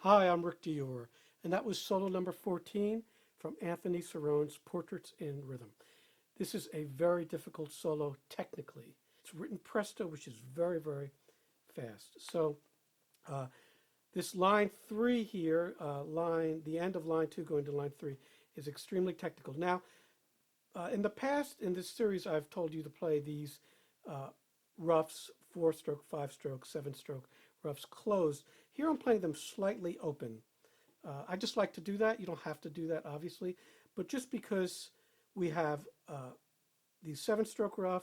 Hi, I'm Rick Dior, and that was solo number 14 from Anthony Cirone's Portraits in Rhythm. This is a very difficult solo technically. It's written presto, which is very, very fast. So uh, this line 3 here, the end of line 2 going to line 3, is extremely technical. Now, in the past, in this series, I've told you to play these roughs, 4-stroke, 5-stroke, 7-stroke roughs closed. Here I'm playing them slightly open. I just like to do that. You don't have to do that, obviously, but just because we have the 7-stroke rough,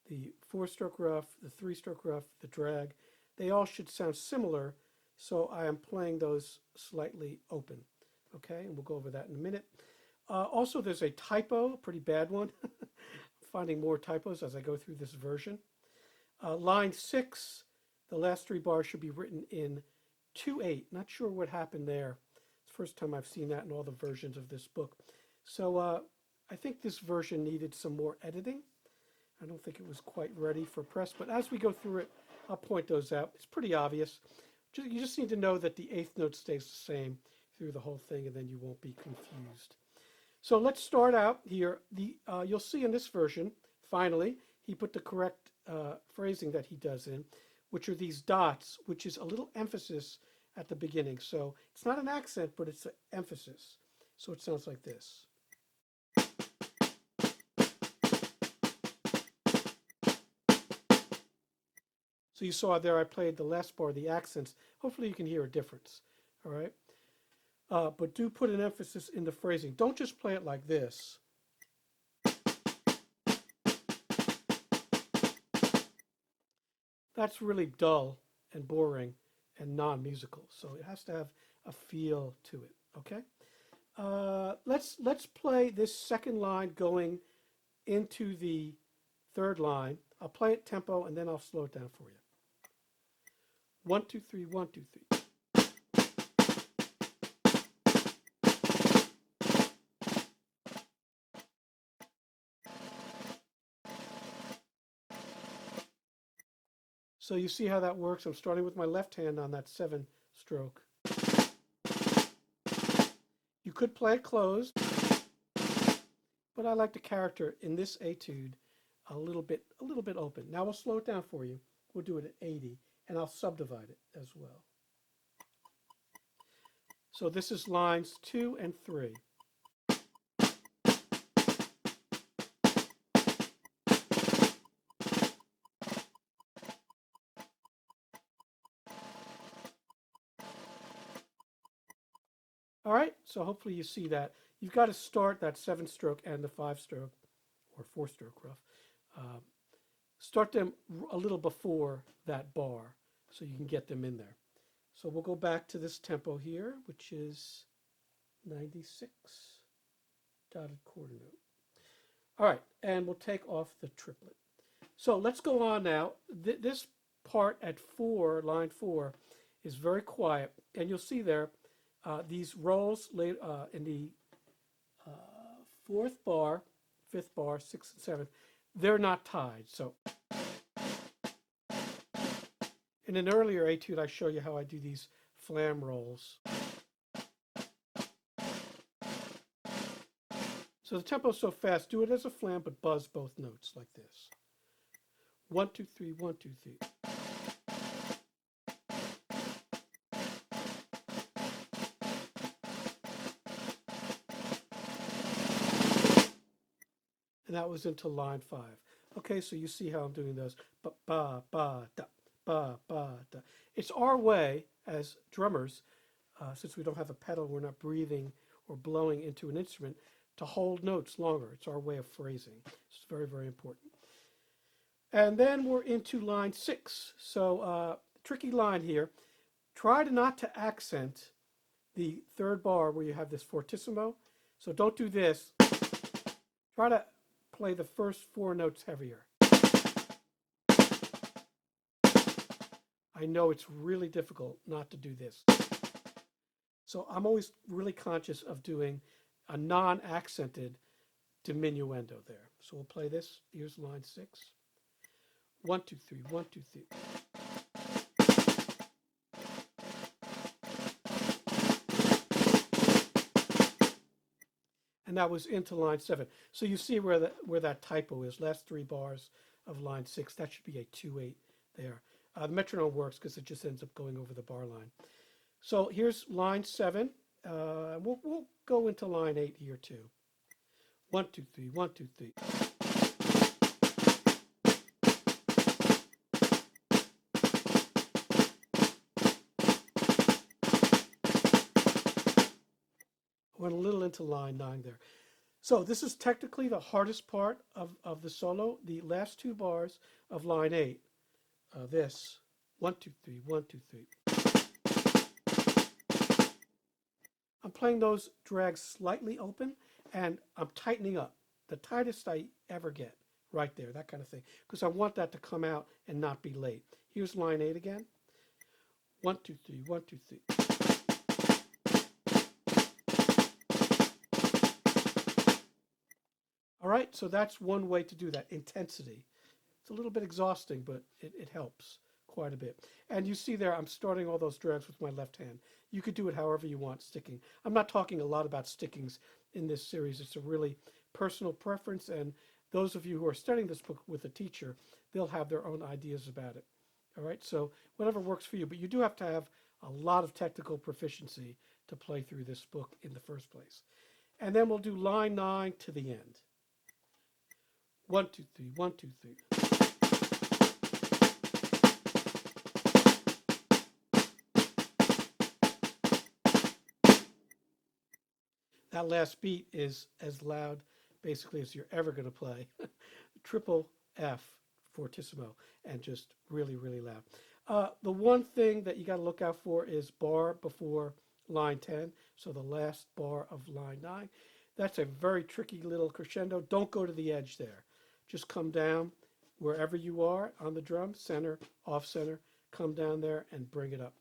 the 4-stroke rough, the 3-stroke rough, the drag, they all should sound similar, so I am playing those slightly open. Okay, and we'll go over that in a minute. Also, there's a typo, a pretty bad one. Finding more typos as I go through this version. Line 6, the last 3 bars should be written in 2/8. Not sure what happened there. It's the first time I've seen that in all the versions of this book. So I think this version needed some more editing. I don't think it was quite ready for press, but as we go through it, I'll point those out. It's pretty obvious. You just need to know that the 8th note stays the same through the whole thing, and then you won't be confused. So let's start out here. You'll see in this version, finally, he put the correct phrasing that he does in, which are these dots, which is a little emphasis at the beginning. So it's not an accent, but it's an emphasis. So it sounds like this. So you saw there I played the last bar, the accents. Hopefully you can hear a difference, all right? But do put an emphasis in the phrasing. Don't just play it like this. That's really dull and boring and non-musical. So it has to have a feel to it, okay? Let's play this second line going into the third line. I'll play it tempo and then I'll slow it down for you. 1, 2, 3, 1, 2, 3. So you see how that works. I'm starting with my left hand on that 7-stroke. You could play it closed, but I like the character in this etude a little bit open. Now we'll slow it down for you. We'll do it at 80, and I'll subdivide it as well. So this is lines 2 and 3. All right, so hopefully you see that. You've got to start that 7-stroke and the 5-stroke, or 4-stroke rough. Start them a little before that bar so you can get them in there. So we'll go back to this tempo here, which is 96, dotted quarter note. All right, and we'll take off the triplet. So let's go on now. This part at 4, line 4, is very quiet, and you'll see there these rolls in the 4th bar, 5th bar, 6th and 7th, they're not tied. So in an earlier etude, I show you how I do these flam rolls. So the tempo's so fast, do it as a flam, but buzz both notes like this. 1, 2, 3, 1, 2, 3. And that was into line 5. Okay, so you see how I'm doing those. Ba, ba, ba, da, ba, ba, da. It's our way as drummers, since we don't have a pedal, we're not breathing or blowing into an instrument, to hold notes longer. It's our way of phrasing. It's very, very important. And then we're into line 6. So tricky line here. Try not to accent the 3rd bar where you have this fortissimo. So don't do this. Try to play the first 4 notes heavier. I know it's really difficult not to do this. So I'm always really conscious of doing a non-accented diminuendo there. So we'll play this. Here's line 6. 1, 2, 3, 1, 2, 3. and that was into line 7. So you see where that typo is. Last 3 bars of line 6. That should be a 2/8 there. The metronome works because it just ends up going over the bar line. So here's line 7. We'll go into line 8 here too. 1, 2, 3, 1, 2, 3. Went a little into line 9 there. So this is technically the hardest part of the solo. The last 2 bars of line 8. This 1, 2, 3, 1, 2, 3. I'm playing those drags slightly open, and I'm tightening up. The tightest I ever get, right there, that kind of thing. Because I want that to come out and not be late. Here's line 8 again. 1, 2, 3, 1, 2, 3. All right, so that's one way to do that, intensity. It's a little bit exhausting, but it helps quite a bit. And you see there, I'm starting all those drags with my left hand. You could do it however you want, sticking. I'm not talking a lot about stickings in this series. It's a really personal preference, and those of you who are studying this book with a teacher, they'll have their own ideas about it. All right, so whatever works for you, but you do have to have a lot of technical proficiency to play through this book in the first place. And then we'll do line 9 to the end. 1, 2, 3, 1, 2, 3. That last beat is as loud, basically, as you're ever going to play. Triple F fortissimo, and just really, really loud. The one thing that you got to look out for is bar before line 10, so the last bar of line 9. That's a very tricky little crescendo. Don't go to the edge there. Just come down wherever you are on the drum, center, off center, come down there and bring it up.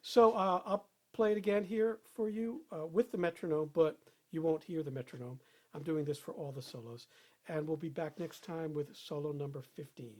So I'll play it again here for you with the metronome, but you won't hear the metronome. I'm doing this for all the solos. And we'll be back next time with solo number 15.